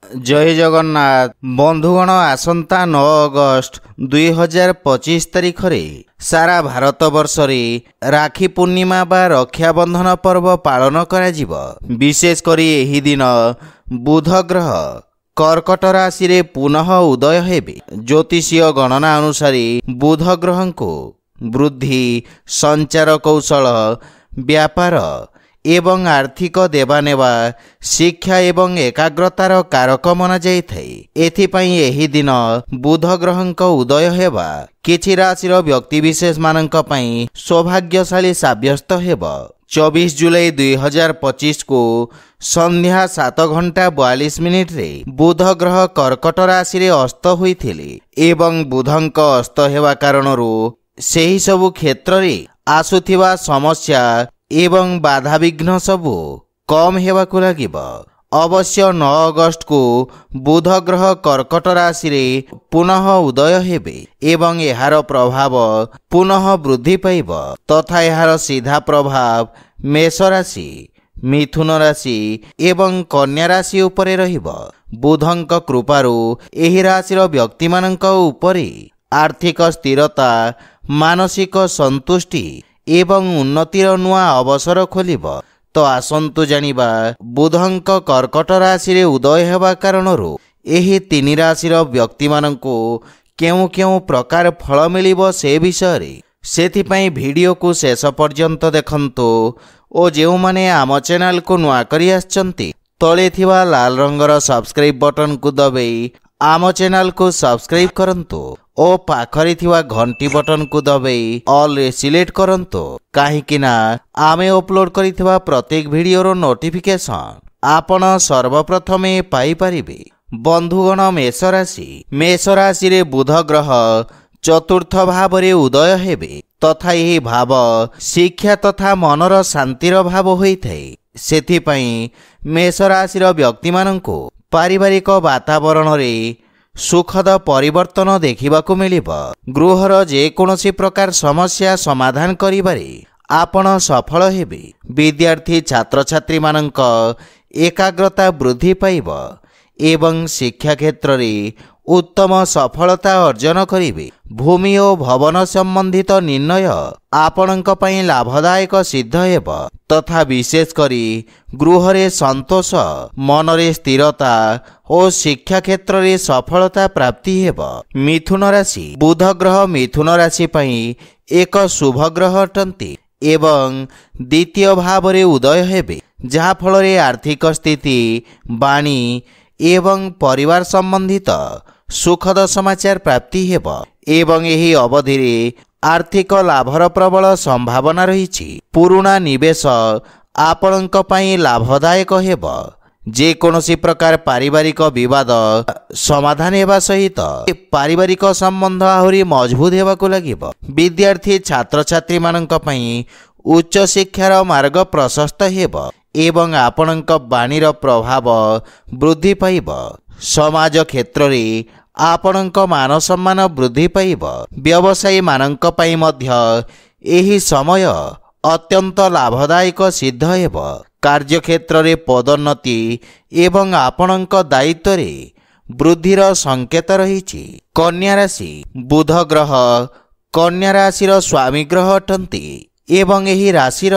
जय जगन्नाथ बंधुगण आसंता 9 अगस्ट 2025 तारिख रे सारा भारत वर्ष रे राखी पूर्णिमा बा रक्षाबंधन पर्व पालन करा जिवो। विशेष करी एही दिन बुध ग्रह कर्कट राशि रे पुनः उदय हेबे। ज्योतिषीय गणना अनुसार बुध ग्रह को वृद्धि, संचार कौशल, व्यापार एवं आर्थिक देवानेवा, शिक्षा एवं एकाग्रतार कारक मना जाइथाय। एथिपाई एही दिन बुध ग्रहंक उदय हेबा किछि राशिर व्यक्ति विशेष मानंक पई सौभाग्यशाली साब्यस्त हेबो। 24 जुलाई 2025 को संध्या 7:42 रे बुध ग्रह कर्कट राशि रे अस्त होइथिले एवं बुधंक अस्त हेबा कारणरू सेही सबु क्षेत्र रे आसुथिबा समस्या एवं बाधा विघ्न सबु कम हेबाकु लागिबो। अवश्य 9 अगस्त को बुध ग्रह कर्कट राशि रे पुनः उदय हेबे एवं एहार प्रभाव पुनः वृद्धि पाइब तथा एहार सीधा प्रभाव मेष राशि, मिथुन राशि एवं कन्या राशि उपरे रहिबो। बुधंक कृपारू एही राशिर व्यक्ति मानंक उपरे आर्थिक स्थिरता, मानसिक संतुष्टि एवं उन्नतिर नुआ अवसर खोलिब। तो आसंतु जानिबा बुधंक कर्कट राशि रे उदय हेबा कारणरू एही तीन राशिर व्यक्ति मानंकु केउ केउ प्रकार फल मिलिबो से विषय सेथिपाई वीडियो को शेष पर्यंत देखंतु ओ जेउ माने आम चैनल को नुआ करी आछंती तळे थिबा लाल रंगर सब्सक्राइब बटन को दबाई आम चैनल को सब्सक्राइब करंतु ओ पाखरे थिवा घंटी बटन को दबाई ऑल रे सिलेक्ट करंतु काहेकि ना आमे अपलोड करिथिबा प्रत्येक वीडियो रो नोटिफिकेशन आपण सर्वप्रथमे पाई परिबे। बंधुगण मेष राशि रे बुध ग्रह चतुर्थ भाव रे उदय हेबे तथा यही भाव शिक्षा तथा मनर शांतिर भाव होइथाय। सेथिपाई मेष राशिर व्यक्ति मानंकु पारिवारिक वातावरण रे सुखद परिवर्तन देखिबाकू मिलिब। गृहर जे कोनोसी प्रकार समस्या समाधान करिबारे आपण सफल हेबे। विद्यार्थी छात्र छात्री मानंक एकाग्रता वृद्धि पाइब एवं शिक्षा क्षेत्र रे उत्तम सफलता अर्जन करिवे। भूमि और भवन संबंधित निर्णय आपणक पई लाभदायक सिद्ध हेब तथा विशेष करी गृह रे संतोष, मन रे स्थिरता और शिक्षा क्षेत्र रे सफलता प्राप्ति हेब। मिथुन राशि बुध ग्रह मिथुन राशि पई एक शुभ ग्रह अटंती एवं द्वितीय भाव रे उदय हेबे जहा फल रे आर्थिक स्थिति, वाणी एवं परिवार संबंधित सुखद समाचार प्राप्ति हेब एवं यही अवधि रे आर्थिक लाभर प्रबल संभावना रही। पुराना निवेश आपणक पई लाभदायक हेब। जे कोनोसी प्रकार पारिवारिक विवाद समाधान हेबा सहित पारिवारिक संबंध आहुरी मजबूत हेबाकू लागिब। विद्यार्थी छात्र छात्री मानक पई उच्च शिक्षार मार्ग प्रशस्त हेब एवं आपणक वाणीर प्रभाव वृद्धि पाइब। समाज क्षेत्र रे आपणक मान सम्मान वृद्धि पाइब। व्यवसायी मानक पई मध्य एही समय अत्यंत लाभदायक सिद्ध हेब। कार्य क्षेत्र रे पदोन्नति एवं आपणक दायित्व रे वृद्धिर संकेत रहिछि। कन्या राशि बुध ग्रह कन्या राशिर स्वामी ग्रह अटंती एवं एही राशिर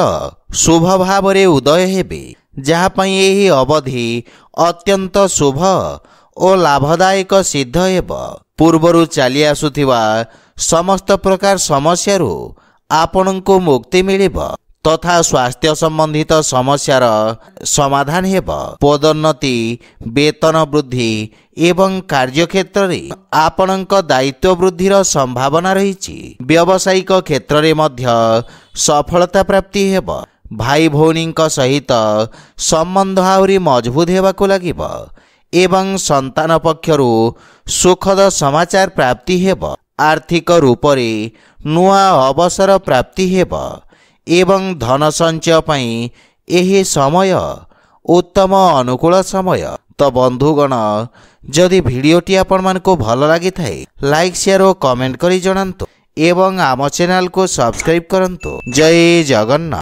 शुभ भाव रे उदय हेबे जहा पई एही अवधि अत्यंत शुभ और लाभदायक सिद्ध हेब। पूर्वरु चली आसुथिबा समस्त प्रकार समस्यारू आपणको मुक्ति मिलिब तथा स्वास्थ्य संबंधित समस्यार समाधान हेब। पदोन्नति, वेतन वृद्धि एवं कार्य क्षेत्र रे आपणक दायित्व वृद्धिर संभावना रहिछि। व्यावसायिक क्षेत्र रे मध्य सफलता प्राप्ति हेब। भाई भौणीक सहित संबंध आहुरी मजबूत हेबाकू लागिब एवं संतान पक्षरु सुखद समाचार प्राप्ति हेब। आर्थिक रूप रे नुआ अवसर प्राप्ति हेब एवं धन संचय पई एही समय उत्तम अनुकूल समय। तो बंधुगण जदि वीडियोटी आपण मानकु भल लागि थाए लाइक शेयर और कमेंट करी जणांतु एवं आम चैनल को सब्सक्राइब करंतु। जय जगन्नाथ।